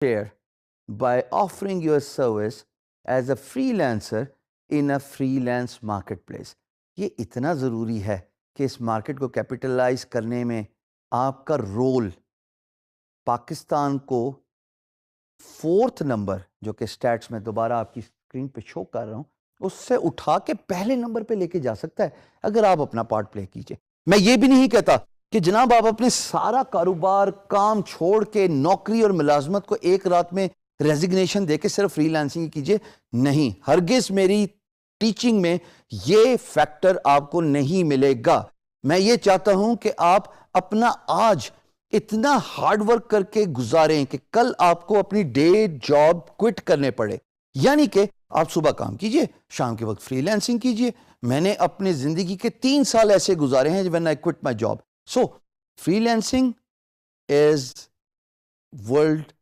share by offering your service as a freelancer in a freelance marketplace. یہ اتنا ضروری ہے کہ اس مارکیٹ کو کیپٹلائز کرنے میں آپ کا رول پاکستان کو 4th نمبر جو کہ سٹیٹس میں دوبارہ آپ کی اسکرین پہ شو کر رہا ہوں اس سے اٹھا کے پہلے نمبر پہ لے کے جا سکتا ہے اگر آپ اپنا پارٹ پلے کیجئے. میں یہ بھی نہیں کہتا کہ جناب آپ اپنے سارا کاروبار کام چھوڑ کے نوکری اور ملازمت کو ایک رات میں ریزگنیشن دے کے صرف فری لانسنگ کیجئے. نہیں، ہرگز میری ٹیچنگ میں یہ فیکٹر آپ کو نہیں ملے گا. میں یہ چاہتا ہوں کہ آپ اپنا آج اتنا ہارڈ ورک کر کے گزاریں کہ کل آپ کو اپنی ڈے جاب کوئٹ کرنے پڑے. یعنی کہ آپ صبح کام کیجئے، شام کے وقت فری لانسنگ کیجئے. میں نے اپنے زندگی کے 3 سال ایسے گزارے ہیں when I quit my job. So, freelancing is world